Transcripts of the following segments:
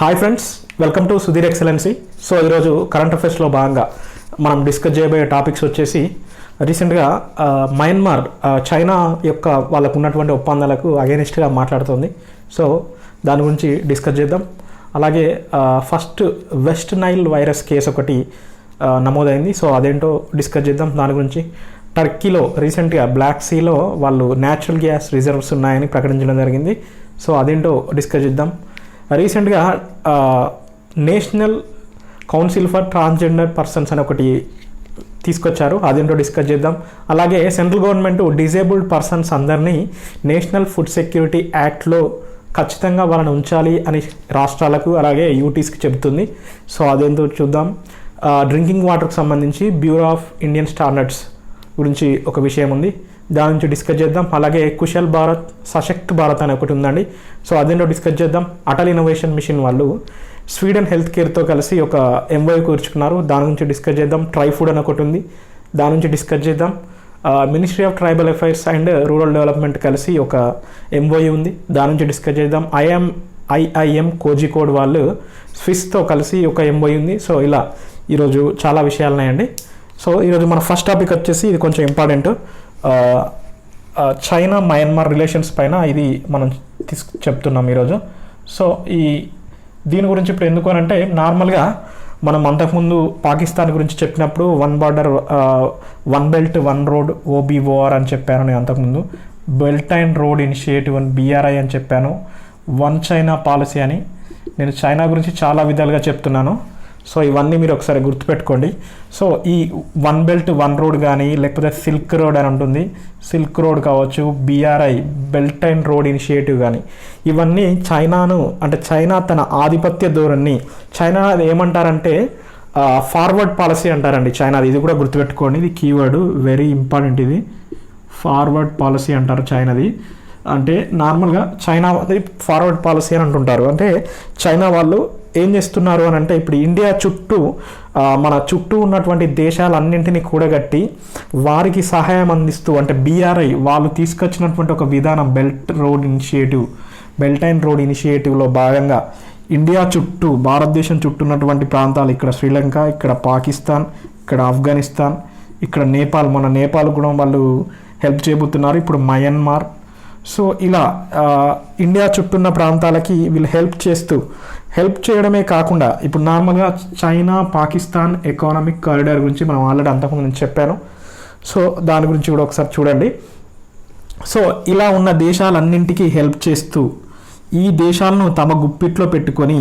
Hi friends, welcome to Sudheer excellency. So ఈరోజు current అఫైర్స్లో భాగంగా మనం డిస్కస్ చేయబోయే టాపిక్స్ వచ్చేసి రీసెంట్గా మయన్మార్ చైనా యొక్క వాళ్ళకు ఉన్నటువంటి ఒప్పందాలకు అగెనిస్ట్గా మాట్లాడుతుంది. సో దాని గురించి డిస్కస్ చేద్దాం. అలాగే first West Nile virus case ఒకటి నమోదైంది. సో అదేంటో డిస్కస్ చేద్దాం. దాని గురించి టర్కీలో రీసెంట్గా బ్లాక్ సీలో వాళ్ళు న్యాచురల్ గ్యాస్ రిజర్వ్స్ ఉన్నాయని ప్రకటించడం జరిగింది. సో అదేంటో డిస్కస్ చేద్దాం. రీసెంట్గా national council for transgender persons అని ఒకటి తీసుకొచ్చారు. అదేంటో డిస్కస్ చేద్దాం. అలాగే సెంట్రల్ గవర్నమెంట్ డిజేబుల్డ్ పర్సన్స్ అందరినీ నేషనల్ ఫుడ్ సెక్యూరిటీ యాక్ట్లో ఖచ్చితంగా వాళ్ళని ఉంచాలి అని రాష్ట్రాలకు అలాగే యూటీస్కి చెబుతుంది. సో అదేంటో చూద్దాం. డ్రింకింగ్ వాటర్కి సంబంధించి బ్యూరో ఆఫ్ ఇండియన్ స్టాండర్డ్స్ గురించి ఒక విషయం ఉంది, దాని నుంచి డిస్కస్ చేద్దాం. అలాగే కుశల్ భారత్ సశక్త్ భారత్ అని ఒకటి ఉందండి. సో అదేంటో డిస్కస్ చేద్దాం. అటల్ ఇన్నోవేషన్ మిషన్ వాళ్ళు స్వీడన్ హెల్త్ కేర్తో కలిసి ఒక ఎంఓయూ కూర్చుకున్నారు, దాని నుంచి డిస్కస్ చేద్దాం. ట్రై ఫుడ్ అని ఒకటి ఉంది, దాని నుంచి డిస్కస్ చేద్దాం. Ministry of Tribal affairs and rural development కలిసి ఒక ఎంఓయూ ఉంది, దాని నుంచి డిస్కస్ చేద్దాం. ఐఐఎం కోజికోడ్ వాళ్ళు స్విస్తో కలిసి ఒక ఎంఓయూ ఉంది. సో ఇలా ఈరోజు చాలా విషయాలు ఉన్నాయండి. సో ఈరోజు మన ఫస్ట్ టాపిక్ వచ్చేసి ఇది కొంచెం ఇంపార్టెంట్. చైనా మయన్మార్ రిలేషన్స్ పైన ఇది మనం చెప్తున్నాం ఈరోజు. సో దీని గురించి ఇప్పుడు ఎందుకు అని అంటే, నార్మల్గా మనం అంతకుముందు పాకిస్తాన్ గురించి చెప్పినప్పుడు one border one belt one road OBOR అని చెప్పాను నేను అంతకుముందు. బెల్ట్ అండ్ రోడ్ ఇనిషియేటివ్ అని BRI అని చెప్పాను. వన్ చైనా పాలసీ అని నేను చైనా గురించి చాలా విధాలుగా చెప్తున్నాను. సో ఇవన్నీ మీరు ఒకసారి గుర్తుపెట్టుకోండి. సో ఈ వన్ బెల్ట్ వన్ రోడ్ కానీ లేకపోతే సిల్క్ రోడ్ అని ఉంటుంది, సిల్క్ రోడ్ కావచ్చు, BRI belt and road initiative కానీ ఇవన్నీ చైనా తన ఆధిపత్య ధోరణి, చైనా ఏమంటారంటే ఫార్వర్డ్ పాలసీ అంటారండి చైనాది. ఇది కూడా గుర్తుపెట్టుకోండి, ఇది కీవర్డ్ వెరీ ఇంపార్టెంట్. ఇది ఫార్వర్డ్ పాలసీ అంటారు చైనాది. అంటే నార్మల్గా చైనా ఫార్వర్డ్ పాలసీ అని అంటుంటారు. అంటే చైనా వాళ్ళు ఏం చేస్తున్నారు అని అంటే, ఇప్పుడు ఇండియా చుట్టూ మన చుట్టూ ఉన్నటువంటి దేశాలన్నింటినీ కూడగట్టి వారికి సహాయం అందిస్తూ, అంటే BRI వాళ్ళు తీసుకొచ్చినటువంటి ఒక విధానం బెల్ట్ అండ్ రోడ్ ఇనిషియేటివ్లో భాగంగా ఇండియా చుట్టూ భారతదేశం చుట్టూ ఉన్నటువంటి ప్రాంతాలు, ఇక్కడ శ్రీలంక, ఇక్కడ పాకిస్తాన్, ఇక్కడ ఆఫ్ఘనిస్తాన్, ఇక్కడ నేపాల్, మన నేపాల్ కూడా వాళ్ళు హెల్ప్ చేయబోతున్నారు, ఇప్పుడు మయన్మార్. సో ఇలా ఇండియా చుట్టూన్న ప్రాంతాలకి వీళ్ళు హెల్ప్ చేయడమే కాకుండా, ఇప్పుడు నార్మల్గా చైనా పాకిస్తాన్ ఎకనామిక్ కారిడార్ గురించి మనం ఆల్రెడీ అంతకుముందు చెప్పాను. సో దాని గురించి కూడా ఒకసారి చూడండి. సో ఇలా ఉన్న దేశాలన్నింటికీ హెల్ప్ చేస్తూ ఈ దేశాలను తమ గుప్పిట్లో పెట్టుకొని,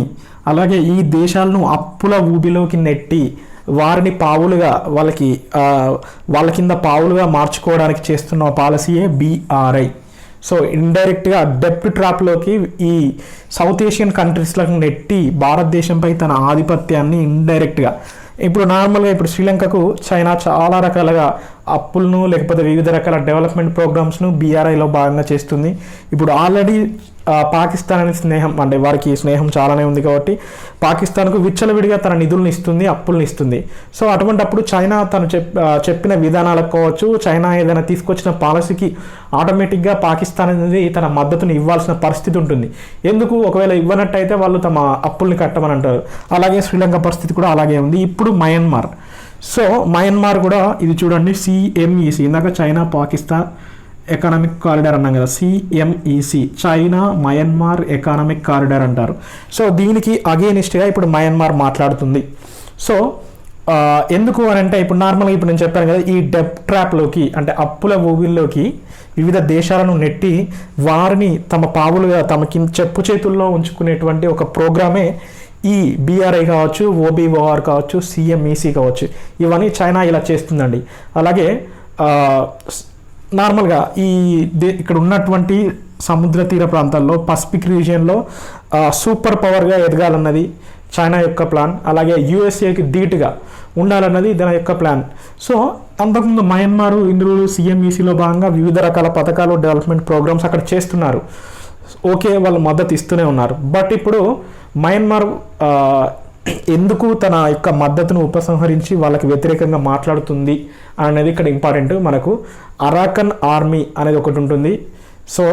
అలాగే ఈ దేశాలను అప్పుల ఊబిలోకి నెట్టి వారిని వాళ్ళ కింద పావులుగా మార్చుకోవడానికి చేస్తున్న పాలసీయే BRI. సో ఇండైరెక్ట్గా డెప్ట్ ట్రాప్లోకి ఈ సౌత్ ఏషియన్ కంట్రీస్లకు నెట్టి భారతదేశంపై తన ఆధిపత్యాన్ని ఇండైరెక్ట్గా, ఇప్పుడు నార్మల్గా ఇప్పుడు శ్రీలంకకు చైనా చాలా రకాలుగా అప్పులను లేకపోతే వివిధ రకాల డెవలప్మెంట్ ప్రోగ్రామ్స్ను BRIలో భాగంగా చేస్తుంది. ఇప్పుడు ఆల్రెడీ పాకిస్తాన్ అనే వారికి స్నేహం చాలానే ఉంది కాబట్టి పాకిస్తాన్కు విచ్చలవిడిగా తన నిధులను ఇస్తుంది, అప్పులను ఇస్తుంది. సో అటువంటప్పుడు చైనా తను చెప్పిన విధానాలకు కావచ్చు, చైనా ఏదైనా తీసుకొచ్చిన పాలసీకి ఆటోమేటిక్గా పాకిస్తాన్ అనేది తన మద్దతును ఇవ్వాల్సిన పరిస్థితి ఉంటుంది. ఎందుకు, ఒకవేళ ఇవ్వనట్టయితే వాళ్ళు తమ అప్పుల్ని కట్టమని అంటారు. అలాగే శ్రీలంక పరిస్థితి కూడా అలాగే ఉంది. ఇప్పుడు మయన్మార్. సో మయన్మార్ కూడా ఇది చూడండి, CMEC, ఇందాక చైనా పాకిస్తాన్ ఎకనామిక్ కారిడార్ అన్నాం కదా, CMEC China Myanmar economic corridor అంటారు. సో దీనికి అగేనిస్ట్గా ఇప్పుడు మయన్మార్ మాట్లాడుతుంది. సో ఎందుకు అని అంటే, ఇప్పుడు నార్మల్గా ఇప్పుడు నేను చెప్పాను కదా, ఈ డెప్ ట్రాప్లోకి అంటే అప్పుల ఊబిల్లోకి వివిధ దేశాలను నెట్టి వారిని తమ పావులుగా తమ చెప్పు చేతుల్లో ఉంచుకునేటువంటి ఒక ప్రోగ్రామే ఈ BRI కావచ్చు, OBOR కావచ్చు, CMEC కావచ్చు, ఇవన్నీ చైనా ఇలా చేస్తుందండి. అలాగే నార్మల్గా ఇక్కడ ఉన్నటువంటి సముద్ర తీర ప్రాంతాల్లో పసిఫిక్ రీజియన్లో సూపర్ పవర్గా ఎదగాలన్నది చైనా యొక్క ప్లాన్. అలాగే USAకి ధీటుగా ఉండాలన్నది దాని యొక్క ప్లాన్. సో అంతకుముందు మయన్మారు ఇందులో CMECలో భాగంగా వివిధ రకాల పథకాలు, డెవలప్మెంట్ ప్రోగ్రామ్స్ అక్కడ చేస్తున్నారు. ఓకే, వాళ్ళు మద్దతు ఇస్తూనే ఉన్నారు. బట్ ఇప్పుడు మయన్మార్ ఎందుకు తన యొక్క మద్దతును ఉపసంహరించి వాళ్ళకి వ్యతిరేకంగా మాట్లాడుతుంది అనేది ఇక్కడ ఇంపార్టెంట్. మనకు అరాకన్ ఆర్మీ అనేది ఒకటి ఉంటుంది, సో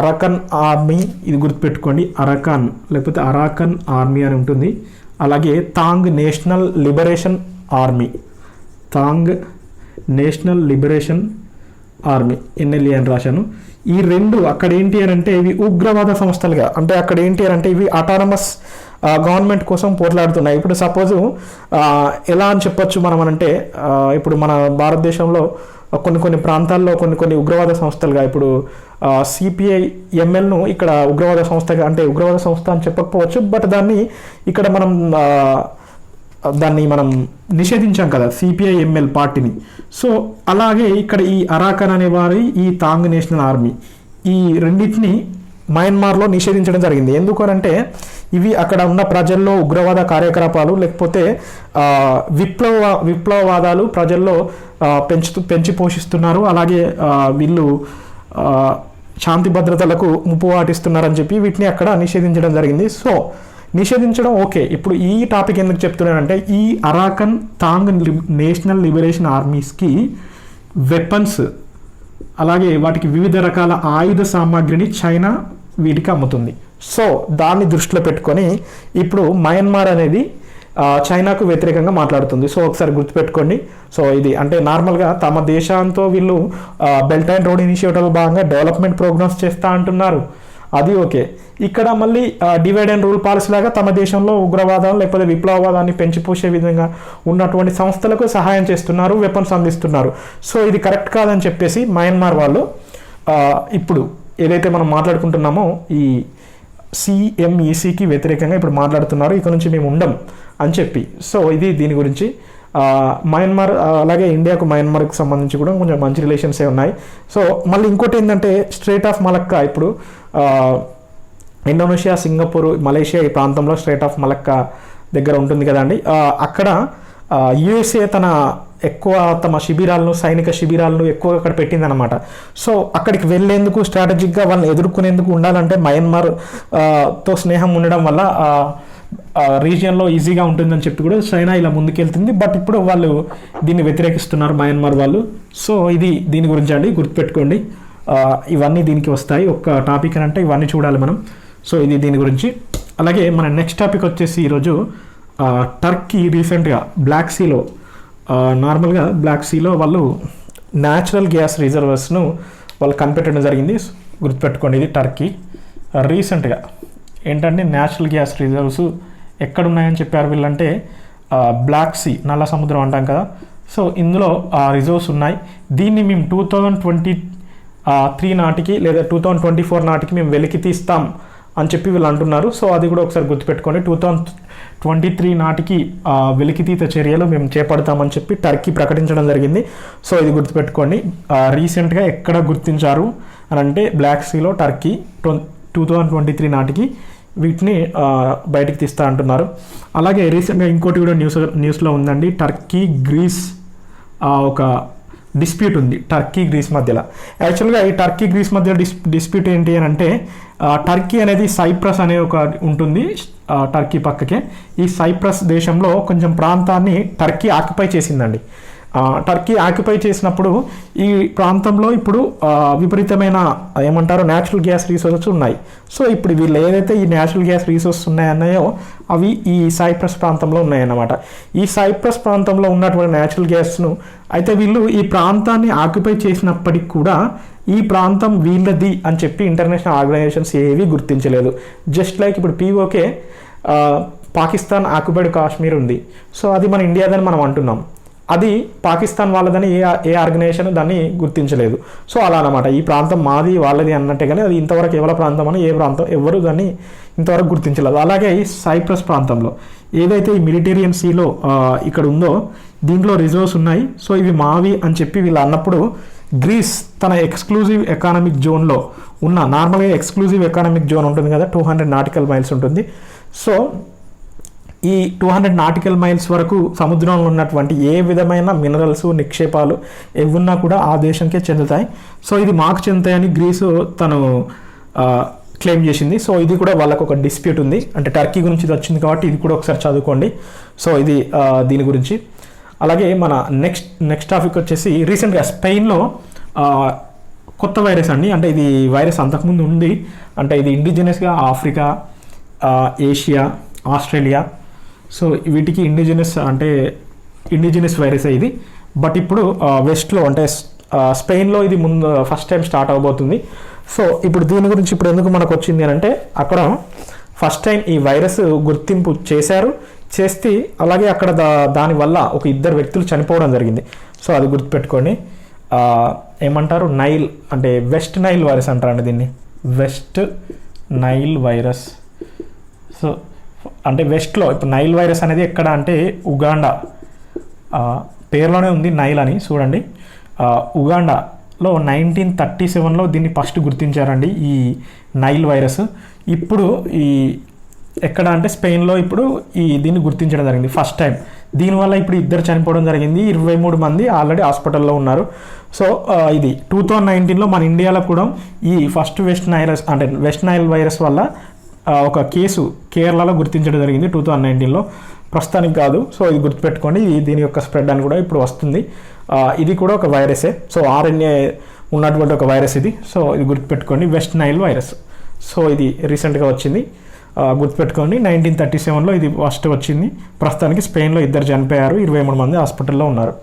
అరాకన్ ఆర్మీ, ఇది గుర్తుపెట్టుకోండి, అరాకన్ లేకపోతే అరాకన్ ఆర్మీ అని ఉంటుంది. అలాగే Ta'ang National Liberation Army, Ta'ang National Liberation Army, NLA అని రాశాను. ఈ రెండు అక్కడ ఏంటి అని అంటే ఇవి ఉగ్రవాద సంస్థలుగా, అంటే అక్కడ ఏంటి అని అంటే ఇవి అటానమస్ గవర్నమెంట్ కోసం పోట్లాడుతున్నాయి. ఇప్పుడు సపోజు ఎలా అని చెప్పొచ్చు మనం అంటే, ఇప్పుడు మన భారతదేశంలో కొన్ని ప్రాంతాల్లో కొన్ని ఉగ్రవాద సంస్థలుగా, ఇప్పుడు సిపిఐఎంఎల్ను ఇక్కడ ఉగ్రవాద సంస్థగా, అంటే ఉగ్రవాద సంస్థ అని చెప్పకపోవచ్చు, బట్ దాన్ని ఇక్కడ దాన్ని మనం నిషేధించాం కదా సిపిఐఎంఎల్ పార్టీని. సో అలాగే ఇక్కడ ఈ అరాకన్ అనేవారి ఈ తాంగ్ నేషనల్ ఆర్మీ, ఈ రెండింటిని మయన్మార్లో నిషేధించడం జరిగింది. ఎందుకనంటే ఇవి అక్కడ ఉన్న ప్రజల్లో ఉగ్రవాద కార్యకలాపాలు లేకపోతే విప్లవవాదాలు ప్రజల్లో పెంచి పోషిస్తున్నారు. అలాగే వీళ్ళు శాంతి భద్రతలకు ముప్పు వాటిస్తున్నారని చెప్పి వీటిని అక్కడ నిషేధించడం జరిగింది. సో నిషేధించడం ఓకే. ఇప్పుడు ఈ టాపిక్ ఎందుకు చెప్తున్నానంటే ఈ అరాకన్ తాంగ్ నేషనల్ లిబరేషన్ ఆర్మీస్కి వెపన్స్ అలాగే వాటికి వివిధ రకాల ఆయుధ సామాగ్రిని చైనా వీటికి అమ్ముతుంది. సో దాన్ని దృష్టిలో పెట్టుకొని ఇప్పుడు మయన్మార్ అనేది చైనాకు వ్యతిరేకంగా మాట్లాడుతుంది. సో ఒకసారి గుర్తుపెట్టుకోండి. సో ఇది అంటే నార్మల్గా తమ దేశంతో వీళ్ళు బెల్ట్ అండ్ రోడ్ ఇనిషియేటివ్లో భాగంగా డెవలప్మెంట్ ప్రోగ్రామ్స్ చేస్తూ అంటున్నారు, అది ఓకే. ఇక్కడ మళ్ళీ డివైడ్ అండ్ రూల్ పాలసీ లాగా తమ దేశంలో ఉగ్రవాదం లేకపోతే విప్లవవాదాన్ని పెంచిపోసే విధంగా ఉన్నటువంటి సంస్థలకు సహాయం చేస్తున్నారు, వెపన్స్ అందిస్తున్నారు. సో ఇది కరెక్ట్ కాదని చెప్పేసి మయన్మార్ వాళ్ళు ఇప్పుడు ఏదైతే మనం మాట్లాడుకుంటున్నామో ఈ సిఎంఈసికి వ్యతిరేకంగా ఇప్పుడు మాట్లాడుతున్నారు, ఇక నుంచి మేము ఉండం అని చెప్పి. సో ఇది దీని గురించి మయన్మార్ అలాగే ఇండియాకు మయన్మార్కి సంబంధించి కూడా కొంచెం మంచి రిలేషన్సే ఉన్నాయి. సో మళ్ళీ ఇంకోటి ఏంటంటే స్ట్రేట్ ఆఫ్ మలక్కా, ఇప్పుడు ఇండోనేషియా, సింగపూర్, మలేషియా ఈ ప్రాంతంలో స్ట్రేట్ ఆఫ్ మలక్కా దగ్గర ఉంటుంది కదండి. అక్కడ యుఎస్ఏ తమ శిబిరాలను, సైనిక శిబిరాలను ఎక్కువగా అక్కడ పెట్టిందనమాట. సో అక్కడికి వెళ్ళేందుకు స్ట్రాటజిక్గా వాళ్ళని ఎదుర్కొనేందుకు ఉండాలంటే మయన్మార్తో స్నేహం ఉండడం వల్ల రీజియన్లో ఈజీగా ఉంటుందని చెప్పి కూడా చైనా ఇలా ముందుకెళ్తుంది. బట్ ఇప్పుడు వాళ్ళు దీన్ని వ్యతిరేకిస్తున్నారు మయన్మార్ వాళ్ళు. సో ఇది దీని గురించి అండి, గుర్తుపెట్టుకోండి. ఇవన్నీ దీనికి వస్తాయి. ఒక టాపిక్ అంటే ఇవన్నీ చూడాలి మనం. సో ఇది దీని గురించి. అలాగే మన నెక్స్ట్ టాపిక్ వచ్చేసి ఈరోజు టర్కీ రీసెంట్గా బ్లాక్ సీలో, నార్మల్గా బ్లాక్ సీలో వాళ్ళు న్యాచురల్ గ్యాస్ రిజర్వర్స్ను వాళ్ళు కనిపెట్టడం జరిగింది. గుర్తుపెట్టుకోండి, ఇది టర్కీ రీసెంట్గా ఏంటంటే న్యాచురల్ గ్యాస్ రిజర్వ్స్ ఎక్కడున్నాయని చెప్పారు వీళ్ళంటే బ్లాక్ సీ, నల్ల సముద్రం అంటాం కదా. సో ఇందులో రిజర్వ్స్ ఉన్నాయి. దీన్ని మేము 2023 నాటికి లేదా 2024 నాటికి మేము వెలికి తీస్తాం అని చెప్పి వీళ్ళు అంటున్నారు. సో అది కూడా ఒకసారి గుర్తుపెట్టుకోండి. 2023 నాటికి వెలికితీత చర్యలు మేము చేపడతామని చెప్పి టర్కీ ప్రకటించడం జరిగింది. సో ఇది గుర్తుపెట్టుకోండి. రీసెంట్గా ఎక్కడ గుర్తించారు అని అంటే బ్లాక్ సీలో టర్కీ 2023 నాటికి వీటిని బయటికి తీస్తా అంటున్నారు. అలాగే రీసెంట్గా ఇంకోటి కూడా న్యూస్లో ఉందండి. టర్కీ గ్రీస్ ఒక డిస్ప్యూట్ ఉంది టర్కీ గ్రీస్ మధ్యలో. యాక్చువల్గా ఈ టర్కీ గ్రీస్ మధ్య డిస్ప్యూట్ ఏంటి అని అంటే టర్కీ అనేది సైప్రస్ అనే ఒక ఉంటుంది టర్కీ పక్కకే. ఈ సైప్రస్ దేశంలో కొంచెం ప్రాంతాన్ని టర్కీ ఆక్యుపై చేసిందండి. టర్కీ ఆక్యుపై చేసినప్పుడు ఈ ప్రాంతంలో ఇప్పుడు విపరీతమైన ఏమంటారు న్యాచురల్ గ్యాస్ రీసోర్సెస్ ఉన్నాయి. సో ఇప్పుడు వీళ్ళు ఏదైతే ఈ న్యాచురల్ గ్యాస్ రీసోర్సెస్ ఉన్నాయన్నాయో అవి ఈ సైప్రస్ ప్రాంతంలో ఉన్నాయన్నమాట. ఈ సైప్రస్ ప్రాంతంలో ఉన్నటువంటి న్యాచురల్ గ్యాస్ను అయితే వీళ్ళు ఈ ప్రాంతాన్ని ఆక్యుపై చేసినప్పటికి కూడా ఈ ప్రాంతం వీళ్ళది అని చెప్పి ఇంటర్నేషనల్ ఆర్గనైజేషన్స్ ఏవి గుర్తించలేదు. జస్ట్ లైక్ ఇప్పుడు పీఓకే పాకిస్తాన్ ఆక్యుపైడ్ కాశ్మీర్ ఉంది. సో అది మన ఇండియాదని మనం అంటున్నాం, అది పాకిస్తాన్ వాళ్ళదని ఏ ఆర్గనైజేషన్ దాన్ని గుర్తించలేదు. సో అలా అనమాట, ఈ ప్రాంతం మాది వాళ్ళది అన్నట్టే, కానీ అది ఇంతవరకు ఎవరి ప్రాంతం అని ఎవరు దాన్ని ఇంతవరకు గుర్తించలేదు. అలాగే ఈ సైప్రస్ ప్రాంతంలో ఏదైతే ఈ మెడిటరేనియన్ సీలో ఇక్కడ ఉందో దీంట్లో రిజర్వ్స్ ఉన్నాయి. సో ఇవి మావి అని చెప్పి వీళ్ళు అన్నప్పుడు గ్రీస్ తన ఎక్స్క్లూజివ్ ఎకానమిక్ జోన్లో ఉన్న, నార్మల్గా ఎక్స్క్లూజివ్ ఎకానమిక్ జోన్ ఉంటుంది కదా, 200 నాటికల్ మైల్స్ ఉంటుంది. సో ఈ 200 నాటికల్ మైల్స్ వరకు సముద్రంలో ఉన్నటువంటి ఏ విధమైన మినరల్స్, నిక్షేపాలు ఏవున్నా కూడా ఆ దేశంకే చెందుతాయి. సో ఇది మాకు చెందుతాయని గ్రీసు తను క్లెయిమ్ చేసింది. సో ఇది కూడా వాళ్ళకు ఒక డిస్ప్యూట్ ఉంది, అంటే టర్కీ గురించి ఇది వచ్చింది కాబట్టి ఇది కూడా ఒకసారి చదువుకోండి. సో ఇది దీని గురించి. అలాగే మన నెక్స్ట్ టాపిక్ వచ్చేసి రీసెంట్గా స్పెయిన్లో కొత్త వైరస్ అండి. అంటే ఇది వైరస్ అంతకుముందు ఉంది, అంటే ఇది ఇండిజినస్గా ఆఫ్రికా, ఏషియా, ఆస్ట్రేలియా, సో వీటికి ఇండిజినస్ వైరస్ ఇది. బట్ ఇప్పుడు వెస్ట్లో అంటే స్పెయిన్లో ఇది ముందు ఫస్ట్ టైం స్టార్ట్ అవబోతుంది. సో ఇప్పుడు దీని గురించి ఇప్పుడు ఎందుకు మనకు వచ్చింది అని అంటే, అక్కడ ఫస్ట్ టైం ఈ వైరస్ గుర్తింపు చేస్తే అలాగే అక్కడ దానివల్ల ఒక 2 వ్యక్తులు చనిపోవడం జరిగింది. సో అది గుర్తుపెట్టుకోండి. ఏమంటారు, నైల్ అంటే వెస్ట్ నైల్ వైరస్ అంటారండి దీన్ని, వెస్ట్ నైల్ వైరస్. సో అంటే వెస్ట్లో ఇప్పుడు నైల్ వైరస్ అనేది ఎక్కడ అంటే ఉగాండా, పేరులోనే ఉంది నైల్ అని, చూడండి. ఉగాండాలో 1937లో దీన్ని ఫస్ట్ గుర్తించారండి ఈ నైల్ వైరస్. ఇప్పుడు ఈ ఎక్కడ అంటే స్పెయిన్లో ఇప్పుడు దీన్ని గుర్తించడం జరిగింది ఫస్ట్ టైం. దీనివల్ల ఇప్పుడు 2 చనిపోవడం జరిగింది, 23 మంది ఆల్రెడీ హాస్పిటల్లో ఉన్నారు. సో ఇది 2019లో మన ఇండియాలో కూడా ఈ ఫస్ట్ వెస్ట్ నైల్ వైరస్ వల్ల ఒక కేసు కేరళలో గుర్తించడం జరిగింది 2019లో, ప్రస్తుతానికి కాదు. సో ఇది గుర్తుపెట్టుకోండి, దీని యొక్క స్ప్రెడ్ అని కూడా ఇప్పుడు వస్తుంది. ఇది కూడా ఒక వైరసే, సో RNA ఉన్నటువంటి ఒక వైరస్ ఇది. సో ఇది గుర్తుపెట్టుకోండి, వెస్ట్ నైల్ వైరస్. సో ఇది రీసెంట్గా వచ్చింది, గుర్తుపెట్టుకోండి. 1937లో ఇది ఫస్ట్ వచ్చింది. ప్రస్తుతానికి స్పెయిన్లో 2 చనిపోయారు, 23 మంది హాస్పిటల్లో ఉన్నారు.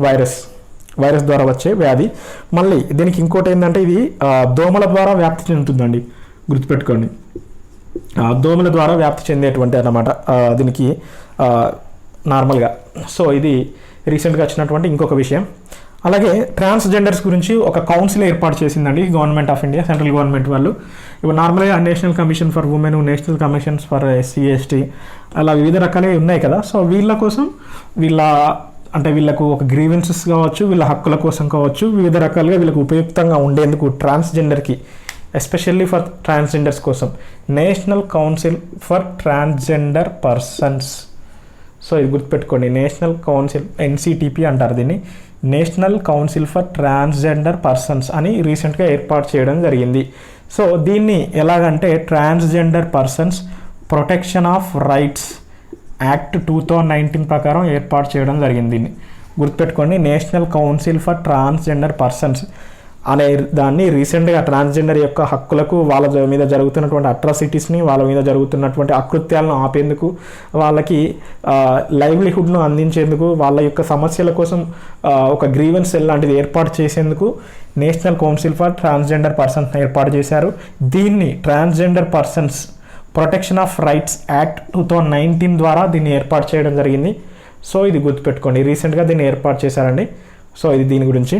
వైరస్ ద్వారా వచ్చే వ్యాధి. మళ్ళీ దీనికి ఇంకోటి ఏంటంటే, ఇది దోమల ద్వారా వ్యాప్తి చెందుతుందండి, గుర్తుపెట్టుకోండి. దోమల ద్వారా వ్యాప్తి చెందేటువంటి అన్నమాట దీనికి నార్మల్గా. సో ఇది రీసెంట్గా వచ్చినటువంటి ఇంకొక విషయం. అలాగే ట్రాన్స్జెండర్స్ గురించి ఒక కౌన్సిల్ ఏర్పాటు చేసిందండి government of India, central government వాళ్ళు. ఇప్పుడు నార్మల్గా national commission for women, national commissions for SC ST అలా వివిధ రకాలే ఉన్నాయి కదా. సో వీళ్ళ కోసం వీళ్ళకు ఒక గ్రీవెన్సెస్ కావచ్చు, వీళ్ళ హక్కుల కోసం కావచ్చు, వివిధ రకాలుగా వీళ్ళకు ఉపయుక్తంగా ఉండేందుకు ట్రాన్స్జెండర్కి, ఎస్పెషల్లీ ఫర్ ట్రాన్స్జెండర్స్ కోసం national council for transgender persons. So ఇది గుర్తుపెట్టుకోండి, నేషనల్ కౌన్సిల్ NCTP అంటారు దీన్ని, national council for transgender persons అని రీసెంట్గా ఏర్పాటు చేయడం జరిగింది. సో దీన్ని ఎలాగంటే transgender persons protection of rights act 2019 ప్రకారం ఏర్పాటు చేయడం జరిగింది. దీన్ని గుర్తుపెట్టుకోండి, national council for transgender persons అనే దాన్ని రీసెంట్గా ట్రాన్స్జెండర్ యొక్క హక్కులకు, వాళ్ళ మీద జరుగుతున్నటువంటి అట్రాసిటీస్ని, వాళ్ళ మీద జరుగుతున్నటువంటి అకృత్యాలను ఆపేందుకు, వాళ్ళకి లైవ్లీహుడ్ను అందించేందుకు, వాళ్ళ యొక్క సమస్యల కోసం ఒక గ్రీవెన్స్ సెల్ లాంటిది ఏర్పాటు చేసేందుకు national council for transgender persons ఏర్పాటు చేశారు. దీన్ని transgender persons protection of rights act 2019 ద్వారా దీన్ని ఏర్పాటు చేయడం జరిగింది. సో ఇది గుర్తుపెట్టుకోండి, రీసెంట్గా దీన్ని ఏర్పాటు చేశారండి. సో ఇది దీని గురించి.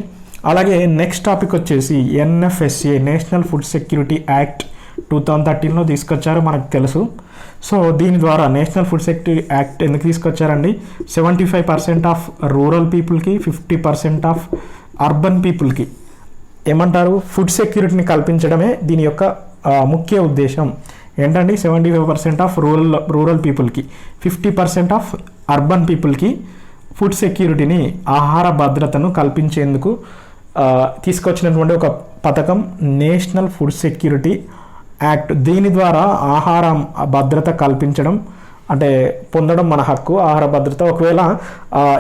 అలాగే నెక్స్ట్ టాపిక్ వచ్చేసి NFSA, National Food Security Act 2013లో తీసుకొచ్చారు, మనకు తెలుసు. సో దీని ద్వారా నేషనల్ ఫుడ్ సెక్యూరిటీ యాక్ట్ ఎందుకు తీసుకొచ్చారండి, 75% ఆఫ్ రూరల్ పీపుల్కి, 50% ఆఫ్ అర్బన్ పీపుల్కి ఏమంటారు, ఫుడ్ సెక్యూరిటీని కల్పించడమే దీని యొక్క ముఖ్య ఉద్దేశం. ఏంటండి, 75% ఆఫ్ రూరల్ పీపుల్కి, 50% ఆఫ్ అర్బన్ పీపుల్కి ఫుడ్ సెక్యూరిటీని, ఆహార భద్రతను కల్పించేందుకు తీసుకొచ్చినటువంటి ఒక పథకం నేషనల్ ఫుడ్ సెక్యూరిటీ యాక్ట్. దీని ద్వారా ఆహార భద్రత కల్పించడం అంటే పొందడం మన హక్కు, ఆహార భద్రత. ఒకవేళ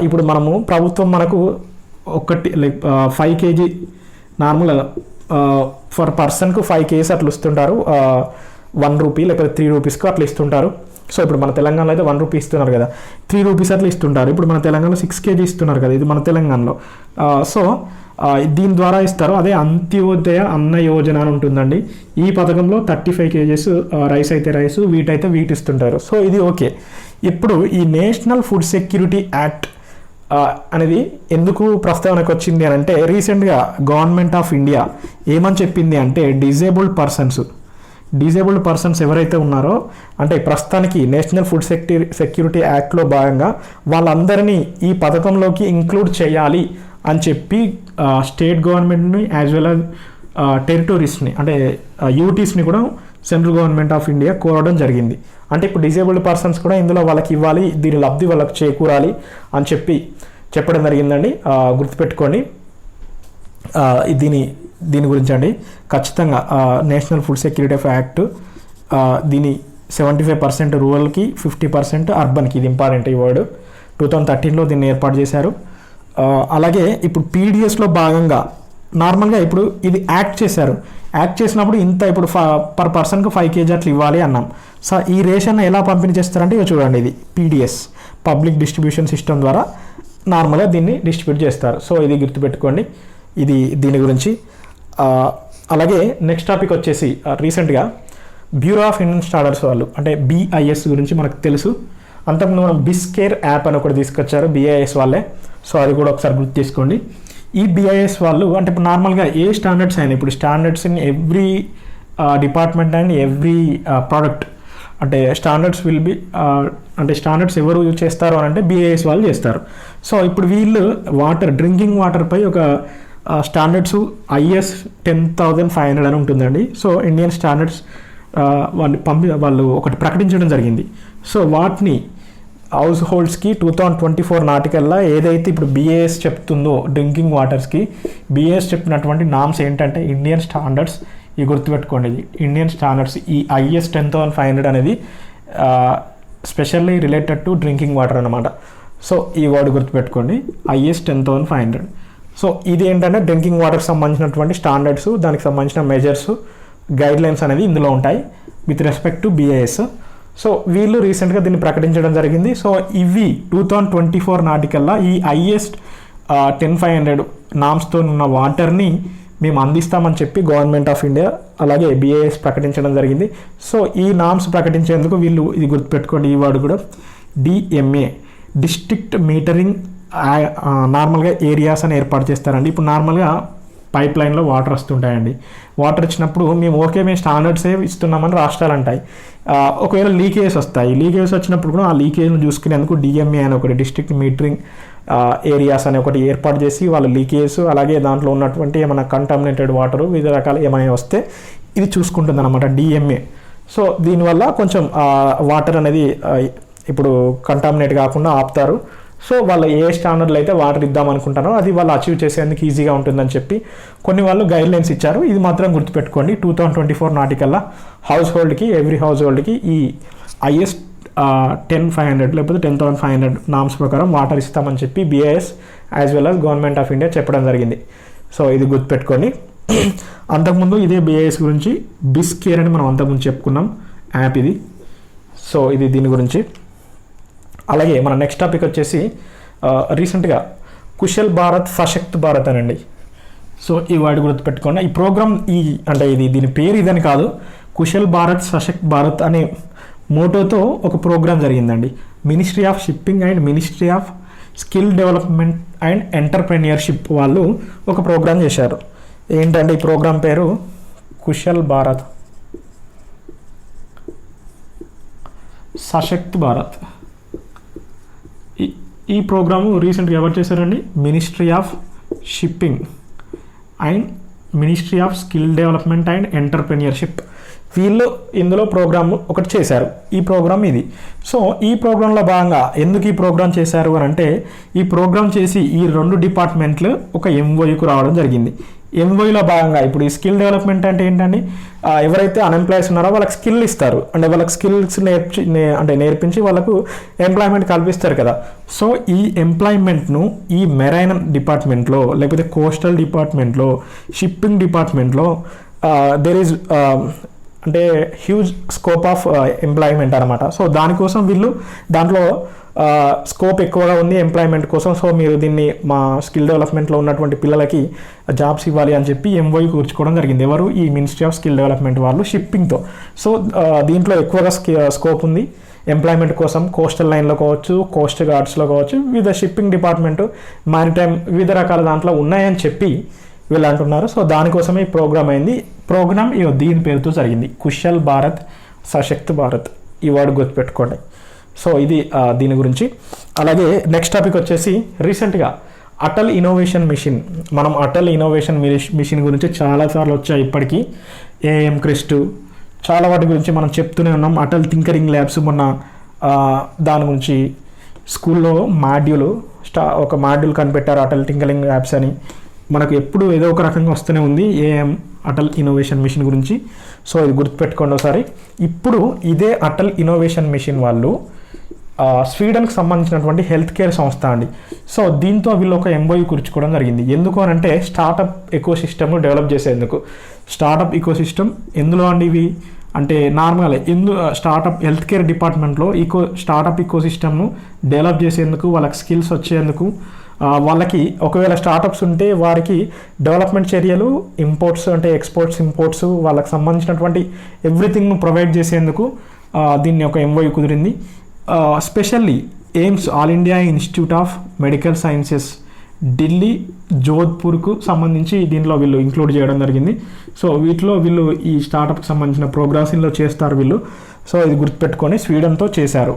ఇప్పుడు ప్రభుత్వం మనకు 5 kg నార్మల్ ఫర్ పర్సన్కు 5 kgs అట్లా ఇస్తుంటారు, 1 రూపీ లేకపోతే 3 రూపీస్కు అట్లా ఇస్తుంటారు. సో ఇప్పుడు మన తెలంగాణలో అయితే 1 రూపీ ఇస్తున్నారు కదా, 3 రూపీస్ అట్లా ఇస్తుంటారు. ఇప్పుడు మన తెలంగాణలో 6 kg ఇస్తున్నారు కదా, ఇది మన తెలంగాణలో. సో దీని ద్వారా ఇస్తారు. అదే అంత్యోదయ అన్న యోజన అని ఉంటుందండి. ఈ పథకంలో 35 kgs రైస్ అయితే రైస్, వీట్ అయితే వీట్ ఇస్తుంటారు. సో ఇది ఓకే. ఇప్పుడు ఈ నేషనల్ ఫుడ్ సెక్యూరిటీ యాక్ట్ అనేది ఎందుకు ప్రస్తావనకు వచ్చింది అని అంటే, రీసెంట్గా గవర్నమెంట్ ఆఫ్ ఇండియా ఏమని చెప్పింది అంటే, డిజేబుల్డ్ పర్సన్స్ ఎవరైతే ఉన్నారో, అంటే ప్రస్తుతానికి నేషనల్ ఫుడ్ సెక్యూరిటీ యాక్ట్లో భాగంగా వాళ్ళందరినీ ఈ పథకంలోకి ఇంక్లూడ్ చేయాలి అని చెప్పి స్టేట్ గవర్నమెంట్ని యాజ్ వెల్ యాజ్ టెరిటరీస్ని అంటే యూటీస్ని కూడా సెంట్రల్ గవర్నమెంట్ ఆఫ్ ఇండియా కోరడం జరిగింది. అంటే ఇప్పుడు డిజేబుల్డ్ పర్సన్స్ కూడా ఇందులో వాళ్ళకి ఇవ్వాలి, దీని లబ్ధి వాళ్ళకి చేకూరాలి అని చెప్పడం జరిగిందండి. గుర్తుపెట్టుకోండి, దీని గురించి అండి ఖచ్చితంగా నేషనల్ ఫుడ్ సెక్యూరిటీ యాక్ట్ దీని 75% రూరల్కి, 50% అర్బన్కి, ఇది ఇంపార్టెంట్ ఈ వర్డ్. 2013లో దీన్ని ఏర్పాటు చేశారు. అలాగే ఇప్పుడు PDSలో భాగంగా నార్మల్గా ఇప్పుడు ఇది యాక్ట్ చేసినప్పుడు ఇంత ఇప్పుడు పర్ పర్సన్కి 5 kg అట్లా ఇవ్వాలి అన్నాం. సో ఈ రేషన్ ఎలా పంపిణీ చేస్తారంటే ఇక చూడండి, ఇది పీడిఎస్ పబ్లిక్ డిస్ట్రిబ్యూషన్ సిస్టమ్ ద్వారా నార్మల్గా దీన్ని డిస్ట్రిబ్యూట్ చేస్తారు. సో ఇది గుర్తుపెట్టుకోండి, ఇది దీని గురించి. అలాగే నెక్స్ట్ టాపిక్ వచ్చేసి రీసెంట్గా బ్యూరో ఆఫ్ ఇండియన్ స్టాండర్డ్స్ వాళ్ళు అంటే BIS గురించి మనకు తెలుసు. అంతకుముందు మనం బిస్కేర్ యాప్ అని ఒకటి తీసుకొచ్చారు BIS వాళ్ళే. సో అది కూడా ఒకసారి గుర్తు చేసుకోండి. ఈ BIS వాళ్ళు అంటే ఇప్పుడు నార్మల్గా ఏ స్టాండర్డ్స్ అయినా, ఇప్పుడు standards in every department and every product అంటే స్టాండర్డ్స్ విల్ బి అంటే స్టాండర్డ్స్ ఎవరు యూజ్ చేస్తారు అని అంటే BIS వాళ్ళు చేస్తారు. సో ఇప్పుడు వీళ్ళు డ్రింకింగ్ వాటర్పై ఒక స్టాండర్డ్స్ IS 10,500 అని ఉంటుందండి. సో ఇండియన్ స్టాండర్డ్స్ వాళ్ళు ఒకటి ప్రకటించడం జరిగింది. సో వాటిని హౌస్ హోల్డ్స్కి 2024 నాటికల్లా ఏదైతే ఇప్పుడు BIS చెప్తుందో డ్రింకింగ్ వాటర్స్కి BIS చెప్పినటువంటి నామ్స్ ఏంటంటే ఇండియన్ స్టాండర్డ్స్. ఇవి గుర్తుపెట్టుకోండి, ఇది ఇండియన్ స్టాండర్డ్స్. ఈ IS 10,500 అనేది specially related to drinking water అనమాట. సో ఈ వర్డ్ గుర్తుపెట్టుకోండి, IS 10,500. సో ఇది ఏంటంటే డ్రింకింగ్ వాటర్కి సంబంధించినటువంటి స్టాండర్డ్స్, దానికి సంబంధించిన మెజర్స్, గైడ్ లైన్స్ అనేది ఇందులో ఉంటాయి with respect to BIS. So వీళ్ళు రీసెంట్గా దీన్ని ప్రకటించడం జరిగింది. సో ఇవి 2024 నాటికల్లా ఈ IS 10,500 నామ్స్తో ఉన్న వాటర్ని మేము అందిస్తామని చెప్పి గవర్నమెంట్ ఆఫ్ ఇండియా అలాగే BIS ప్రకటించడం జరిగింది. సో ఈ నామ్స్ ప్రకటించేందుకు వీళ్ళు ఇది గుర్తుపెట్టుకోండి, ఈ వర్డ్ కూడా DMA డిస్ట్రిక్ట్ మీటరింగ్ నార్మల్గా ఏరియాస్ అని ఏర్పాటు చేస్తారండి. ఇప్పుడు నార్మల్గా పైప్ లైన్లో వాటర్ వస్తుంటాయండి. వాటర్ ఇచ్చినప్పుడు మేము స్టాండర్డ్సే ఇస్తున్నామని రాష్ట్రాలు అంటాయి. ఒకవేళ లీకేజెస్ వస్తాయి, లీకేజెస్ వచ్చినప్పుడు కూడా ఆ లీకేజ్ను చూసుకునేందుకు DMA అని ఒకటి డిస్ట్రిక్ట్ మీటరింగ్ ఏరియాస్ అని ఒకటి ఏర్పాటు చేసి వాళ్ళ లీకేజెస్ అలాగే దాంట్లో ఉన్నటువంటి ఏమైనా కంటామినేటెడ్ వాటర్ వివిధ రకాలు ఏమైనా వస్తే ఇది చూసుకుంటుంది అనమాట DMA. సో దీనివల్ల కొంచెం వాటర్ అనేది ఇప్పుడు కంటామినేట్ కాకుండా ఆపుతారు. సో వాళ్ళు ఏ స్టాండర్డ్లో అయితే వాటర్ ఇద్దాం అనుకుంటారో అది వాళ్ళు అచీవ్ చేసేందుకు ఈజీగా ఉంటుందని చెప్పి కొన్ని వాళ్ళు గైడ్ లైన్స్ ఇచ్చారు. ఇది మాత్రం గుర్తుపెట్టుకోండి, 2024 నాటికల్లా ఎవ్రీ హౌస్ హోల్డ్కి ఈ IS 10,500 లేకపోతే 10,500 నామ్స్ ప్రకారం వాటర్ ఇస్తామని చెప్పి BIS as well as government of India చెప్పడం జరిగింది. సో ఇది గుర్తుపెట్టుకోండి. అంతకుముందు ఇదే BIS గురించి బిస్కేర్ అని మనం అంతకుముందు చెప్పుకున్నాం యాప్ ఇది. సో ఇది దీని గురించి. అలాగే మన నెక్స్ట్ టాపిక్ వచ్చేసి రీసెంట్గా కుశల్ భారత్ సశక్త్ భారత్ అనండి. సో ఈ వర్డ్ గుర్తుపెట్టుకోండి. ఈ ప్రోగ్రామ్ అంటే దీని పేరు ఇదని కాదు, కుశల్ భారత్ సశక్త్ భారత్ అనే మోటోతో ఒక ప్రోగ్రామ్ జరిగిందండి. Ministry of shipping and ministry of skill development and entrepreneurship వాళ్ళు ఒక ప్రోగ్రామ్ చేశారు. ఏంటంటే ఈ ప్రోగ్రామ్ పేరు కుశల్ భారత్ సశక్త్ భారత్. ఈ ప్రోగ్రాము రీసెంట్గా ఎవరు చేశారండి? Ministry of shipping and ministry of skill development and entrepreneurship వీళ్ళు ఇందులో ప్రోగ్రామ్ ఒకటి చేశారు. ఈ ప్రోగ్రామ్ ఇది. సో ఈ ప్రోగ్రాంలో భాగంగా ఎందుకు ఈ ప్రోగ్రామ్ చేశారు అని అంటే ఈ ప్రోగ్రామ్ చేసి ఈ 2 డిపార్ట్మెంట్లు ఒక MOUకు రావడం జరిగింది. MOUలో భాగంగా ఇప్పుడు ఈ స్కిల్ డెవలప్మెంట్ అంటే ఏంటండి, ఎవరైతే అన్ఎంప్లాయీస్ ఉన్నారో వాళ్ళకి స్కిల్ ఇస్తారు, అంటే వాళ్ళకి స్కిల్స్ నేర్పించి వాళ్ళకు ఎంప్లాయ్మెంట్ కల్పిస్తారు కదా. సో ఈ ఎంప్లాయ్మెంట్ను ఈ మెరైన్ డిపార్ట్మెంట్లో లేకపోతే కోస్టల్ డిపార్ట్మెంట్లో షిప్పింగ్ డిపార్ట్మెంట్లో దేర్ ఈజ్ అంటే హ్యూజ్ స్కోప్ ఆఫ్ ఎంప్లాయ్మెంట్ అనమాట. సో దానికోసం వీళ్ళు దాంట్లో స్కోప్ ఎక్కువగా ఉంది ఎంప్లాయ్మెంట్ కోసం. సో మీరు దీన్ని మా స్కిల్ డెవలప్మెంట్లో ఉన్నటువంటి పిల్లలకి జాబ్స్ ఇవ్వాలి అని చెప్పి MOU కూర్చుకోవడం జరిగింది. ఎవరు? ఈ మినిస్ట్రీ ఆఫ్ స్కిల్ డెవలప్మెంట్ వాళ్ళు షిప్పింగ్తో. సో దీంట్లో ఎక్కువగా స్కోప్ ఉంది ఎంప్లాయ్మెంట్ కోసం. కోస్టల్ లైన్లో కావచ్చు, కోస్ట్ గార్డ్స్లో కావచ్చు, వివిధ షిప్పింగ్ డిపార్ట్మెంట్, మారిటైమ్ వివిధ రకాల దాంట్లో ఉన్నాయని చెప్పి వీళ్ళు అంటున్నారు. సో దానికోసమే ఈ ప్రోగ్రామ్ అయింది. ప్రోగ్రామ్ దీని పేరుతో జరిగింది, కుశల్ భారత్ సశక్త్ భారత్. ఈ వర్డ్ గుర్తుపెట్టుకోండి. సో ఇది దీని గురించి. అలాగే నెక్స్ట్ టాపిక్ వచ్చేసి రీసెంట్గా అటల్ ఇన్నోవేషన్ మిషన్. మనం అటల్ ఇన్నోవేషన్ మిషన్ గురించి చాలాసార్లు వచ్చాయి ఇప్పటికీ. AM క్రెస్ట్ చాలా వాటి గురించి మనం చెప్తూనే ఉన్నాం. అటల్ థింకరింగ్ ల్యాబ్స్ మొన్న దాని గురించి స్కూల్లో ఒక మాడ్యూల్ కనిపెట్టారు అటల్ థింకరింగ్ ల్యాబ్స్ అని. మనకు ఎప్పుడు ఏదో ఒక రకంగా వస్తూనే ఉంది అటల్ ఇన్నోవేషన్ మిషన్ గురించి. సో ఇది గుర్తుపెట్టుకోండి ఒకసారి. ఇప్పుడు ఇదే అటల్ ఇన్నోవేషన్ మిషన్ వాళ్ళు స్వీడన్కి సంబంధించినటువంటి హెల్త్ కేర్ సంస్థ అండి. సో దీంతో వీళ్ళు ఒక ఎంఓయూ కూర్చుకోవడం జరిగింది. ఎందుకు అని అంటే స్టార్టప్ ఎకోసిస్టమ్ను డెవలప్ చేసేందుకు. స్టార్టప్ ఎకోసిస్టమ్ ఎందులో అండి ఇవి అంటే నార్మల్గా స్టార్టప్ హెల్త్ కేర్ డిపార్ట్మెంట్లో స్టార్టప్ ఎకోసిస్టమ్ను డెవలప్ చేసేందుకు, వాళ్ళకి స్కిల్స్ వచ్చేందుకు, వాళ్ళకి ఒకవేళ స్టార్టప్స్ ఉంటే వారికి డెవలప్మెంట్ చర్యలు, ఇంపోర్ట్స్ అంటే ఎక్స్పోర్ట్స్, ఇంపోర్ట్స్, వాళ్ళకి సంబంధించినటువంటి ఎవ్రీథింగ్ను ప్రొవైడ్ చేసేందుకు దీన్ని ఒక ఎంఓయూ కుదిరింది. Specially AIIMS All India Institute of Medical Sciences Delhi, జోధ్పూర్కు సంబంధించి దీనిలో వీళ్ళు ఇంక్లూడ్ చేయడం జరిగింది. సో వీటిలో వీళ్ళు ఈ స్టార్టప్కి సంబంధించిన ప్రోగ్రామ్స్లో చేస్తారు వీళ్ళు. సో ఇది గుర్తుపెట్టుకొని స్వీడన్తో చేశారు.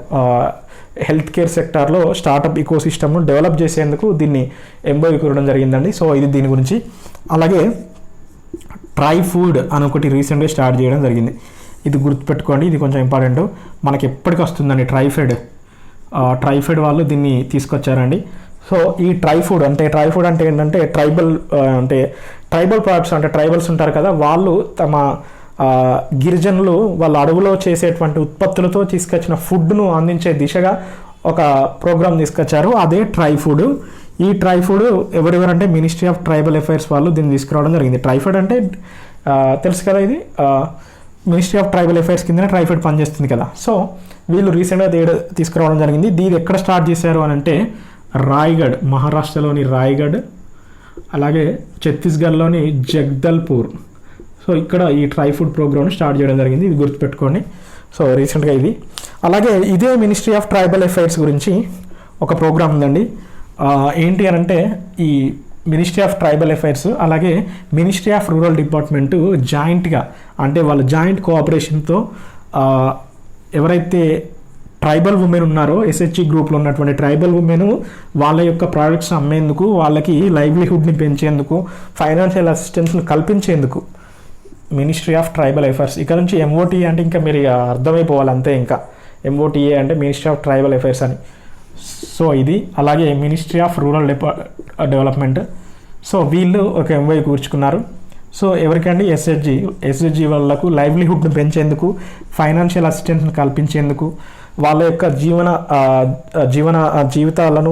హెల్త్ కేర్ సెక్టార్లో స్టార్టప్ ఈకోసిస్టమ్ను డెవలప్ చేసేందుకు దీన్ని ఎంఓయూ కూరడం జరిగిందండి. సో ఇది దీని గురించి. అలాగే ట్రై ఫుడ్ అని ఒకటి రీసెంట్గా స్టార్ట్ చేయడం జరిగింది. ఇది గుర్తుపెట్టుకోండి, ఇది కొంచెం ఇంపార్టెంట్. మనకి ఎప్పటికి వస్తుందండి ట్రైఫెడ్ వాళ్ళు దీన్ని తీసుకొచ్చారండి. సో ఈ ట్రై ఫుడ్ అంటే ఏంటంటే ట్రైబల్ ప్రోడక్ట్స్ అంటే ట్రైబల్స్ ఉంటారు కదా, వాళ్ళు తమ గిరిజనులు వాళ్ళ అడవులో చేసేటువంటి ఉత్పత్తులతో తీసుకొచ్చిన ఫుడ్ను అందించే దిశగా ఒక ప్రోగ్రామ్ తీసుకొచ్చారు. అదే ట్రై ఫుడ్. ఈ ట్రై ఫుడ్ ఎవరెవరంటే మినిస్ట్రీ ఆఫ్ ట్రైబల్ అఫైర్స్ వాళ్ళు దీన్ని తీసుకురావడం జరిగింది. ట్రై ఫుడ్ అంటే తెలుసు కదా, ఇది మినిస్ట్రీ ఆఫ్ ట్రైబల్ అఫైర్స్ కింద ట్రైఫెడ్ పనిచేస్తుంది కదా. సో వీళ్ళు రీసెంట్గా తీసుకురావడం జరిగింది. దీన్ని ఎక్కడ స్టార్ట్ చేశారు అని అంటే రాయ్గఢ్, మహారాష్ట్రలోని రాయ్గఢ్, అలాగే ఛత్తీస్గఢ్లోని జగదల్పూర్. సో ఇక్కడ ఈ ట్రై ఫుడ్ ప్రోగ్రామ్ని స్టార్ట్ చేయడం జరిగింది. ఇది గుర్తుపెట్టుకోండి. సో రీసెంట్గా ఇది. అలాగే ఇదే మినిస్ట్రీ ఆఫ్ ట్రైబల్ అఫైర్స్ గురించి ఒక ప్రోగ్రామ్ ఉందండి. ఏంటి అని అంటే ఈ మినిస్ట్రీ ఆఫ్ ట్రైబల్ అఫైర్స్ అలాగే మినిస్ట్రీ ఆఫ్ రూరల్ డిపార్ట్మెంటు జాయింట్గా అంటే వాళ్ళ జాయింట్ కోఆపరేషన్తో ఎవరైతే ట్రైబల్ ఉమెన్ ఉన్నారో ఎస్హెచ్జి గ్రూప్లో ఉన్నటువంటి ట్రైబల్ ఉమెన్ వాళ్ళ యొక్క ప్రోడక్ట్స్ అమ్మేందుకు, వాళ్ళకి లైవ్లీహుడ్ని పెంచేందుకు, ఫైనాన్షియల్ అసిస్టెన్స్ని కల్పించేందుకు మినిస్ట్రీ ఆఫ్ ట్రైబల్ అఫైర్స్. ఇక్కడ నుంచి ఎంఓటీఏ అంటే ఇంకా మీరు అర్థమైపోవాలి అంతే. ఇంకా ఎంఓటీఏ అంటే మినిస్ట్రీ ఆఫ్ ట్రైబల్ అఫైర్స్ అని. సో ఇది. అలాగే Ministry of rural development. So వీళ్ళు ఒక ఎంఓయూ కూర్చుకున్నారు. సో ఎవరికండి ఎస్హెచ్జి వాళ్ళకు లైవ్లీహుడ్ను పెంచేందుకు, ఫైనాన్షియల్ అసిస్టెన్స్ని కల్పించేందుకు, వాళ్ళ యొక్క జీవితాలను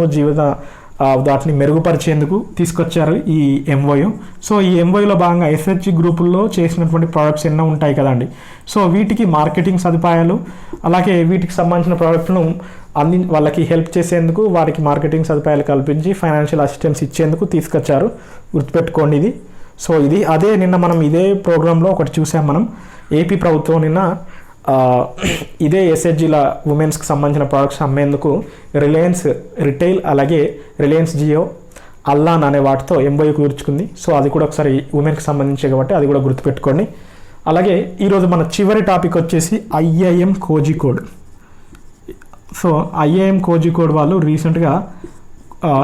వాటిని మెరుగుపరిచేందుకు తీసుకొచ్చారు ఈ ఎంఓయూ. సో ఈ ఎంఓయూలో భాగంగా ఎస్హెచ్జి గ్రూపుల్లో చేసినటువంటి ప్రోడక్ట్స్ ఎన్నో ఉంటాయి కదండి. సో వీటికి మార్కెటింగ్ సదుపాయాలు, అలాగే వీటికి సంబంధించిన ప్రోడక్ట్ను వాళ్ళకి హెల్ప్ చేసేందుకు, వారికి మార్కెటింగ్ సదుపాయాలు కల్పించి ఫైనాన్షియల్ అసిస్టెన్స్ ఇచ్చేందుకు తీసుకొచ్చారు. గుర్తుపెట్టుకోండి ఇది. సో ఇది అదే నిన్న మనం ఇదే ప్రోగ్రాంలో ఒకటి చూసాం మనం. ఏపీ ప్రభుత్వం నిన్న ఇదే ఎస్హెచ్జిల ఉమెన్స్కి సంబంధించిన ప్రోడక్ట్స్ అమ్మేందుకు రిలయన్స్ రిటైల్ అలాగే రిలయన్స్ జియో, అల్లాన్ అనే వాటితో ఎంఓయూ కూర్చుకుంది. సో అది కూడా ఒకసారి ఉమెన్కి సంబంధించే కాబట్టి అది కూడా గుర్తుపెట్టుకోండి. అలాగే ఈరోజు మన చివరి టాపిక్ వచ్చేసి IIM Kozhikode. So IIM Kozhikode వాళ్ళు రీసెంట్గా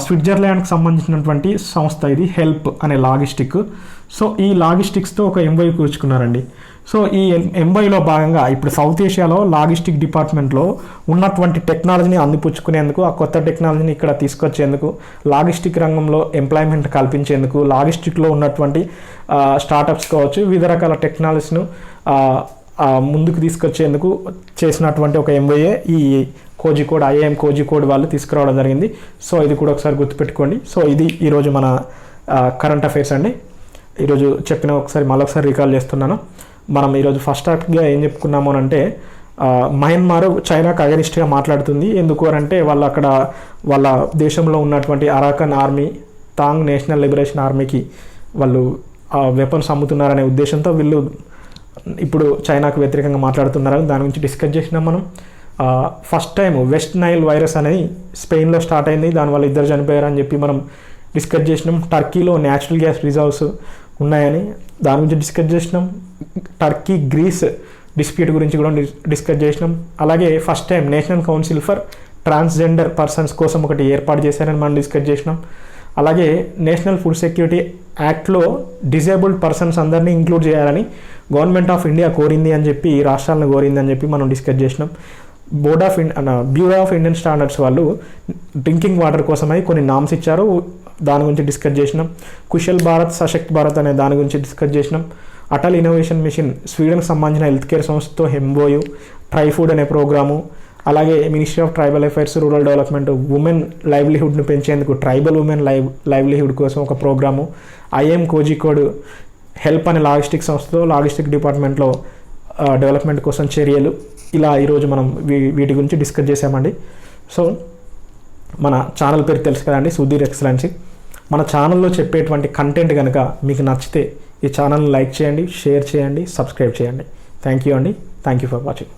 స్విట్జర్లాండ్కి సంబంధించినటువంటి సంస్థ ఇది, హెల్ప్ అనే లాజిస్టిక్. సో ఈ లాజిస్టిక్స్తో ఒక ఎంఓయూ కూర్చుకున్నారండి. సో ఈ ఎంఓయూలో భాగంగా ఇప్పుడు సౌత్ ఏషియాలో లాజిస్టిక్ డిపార్ట్మెంట్లో ఉన్నటువంటి టెక్నాలజీని అందిపుచ్చుకునేందుకు, ఆ కొత్త టెక్నాలజీని ఇక్కడ తీసుకొచ్చేందుకు, లాజిస్టిక్ రంగంలో ఎంప్లాయ్మెంట్ కల్పించేందుకు, లాజిస్టిక్లో ఉన్నటువంటి స్టార్టప్స్ కావచ్చు, వివిధ రకాల టెక్నాలజీస్ను ముందుకు తీసుకొచ్చేందుకు చేసినటువంటి ఒక ఎంఓఏ ఈ కోజికోడ్, ఐఐఎం కోజికోడ్ వాళ్ళు తీసుకురావడం జరిగింది. సో ఇది కూడా ఒకసారి గుర్తుపెట్టుకోండి. సో ఇది ఈరోజు మన కరెంట్ అఫైర్స్ అండి. ఈరోజు చెప్పిన ఒకసారి మళ్ళొకసారి రీకాల్ చేస్తున్నాను. మనం ఈరోజు ఫస్ట్ టాపిక్గా ఏం చెప్పుకున్నాము అంటే మయన్మార్ చైనాకు అగనిస్ట్గా మాట్లాడుతుంది. ఎందుకు అంటే వాళ్ళు అక్కడ వాళ్ళ దేశంలో ఉన్నటువంటి Arakan army, Ta'ang National liberation ఆర్మీకి వాళ్ళు వెపన్స్ అమ్ముతున్నారనే ఉద్దేశంతో వీళ్ళు ఇప్పుడు చైనాకు వ్యతిరేకంగా మాట్లాడుతున్నారు. దాని గురించి డిస్కస్ చేసినాం మనం. First time West Nile virus అనేది స్పెయిన్లో స్టార్ట్ అయింది, దానివల్ల 2 చనిపోయారని చెప్పి మనం డిస్కస్ చేసినాం. టర్కీలో న్యాచురల్ గ్యాస్ రిజర్వ్స్ ఉన్నాయని దాని గురించి డిస్కస్ చేసినాం. టర్కీ గ్రీస్ డిస్ప్యూట్ గురించి కూడా డిస్కస్ చేసినాం. అలాగే first time national council for transgender persons కోసం ఒకటి ఏర్పాటు చేశారని మనం డిస్కస్ చేసినాం. అలాగే నేషనల్ ఫుడ్ సెక్యూరిటీ యాక్ట్లో డిజేబుల్డ్ పర్సన్స్ అందరినీ ఇంక్లూడ్ చేయాలని గవర్నమెంట్ ఆఫ్ ఇండియా కోరింది అని చెప్పి, రాష్ట్రాలను కోరింది అని చెప్పి మనం డిస్కస్ చేసినాం. బ్యూరో ఆఫ్ ఇండియన్ స్టాండర్డ్స్ వాళ్ళు డ్రింకింగ్ వాటర్ కోసమై కొన్ని నామ్స్ ఇచ్చారు, దాని గురించి డిస్కస్ చేసినాం. కుశల్ భారత్ సశక్త్ భారత్ అనే దాని గురించి డిస్కస్ చేసినాం. అటల్ ఇన్నోవేషన్ మిషన్ స్వీడన్కి సంబంధించిన హెల్త్ కేర్ సంస్థతో ఎంఓయూ, ట్రై ఫుడ్ అనే ప్రోగ్రాము, అలాగే Ministry of Tribal Affairs rural development women లైవ్లీహుడ్ను పెంచేందుకు ట్రైబల్ ఉమెన్ లైవ్లీహుడ్ కోసం ఒక ప్రోగ్రాము, ఐఎం కోజికోడ్ హెల్ప్ అనే లాజిస్టిక్ సంస్థతో లాజిస్టిక్ డిపార్ట్మెంట్లో డెవలప్మెంట్ కోసం చర్యలు, ఇలా ఈరోజు మనం వీటి గురించి డిస్కస్ చేసామండి. సో మన ఛానల్ పేరు తెలుసు కదండి, సుధీర్ ఎక్సలెన్సీ. మన ఛానల్లో చెప్పేటువంటి కంటెంట్ కనుక మీకు నచ్చితే ఈ ఛానల్ని లైక్ చేయండి, షేర్ చేయండి, సబ్స్క్రైబ్ చేయండి. థ్యాంక్ యూ అండి. Thank you for watching.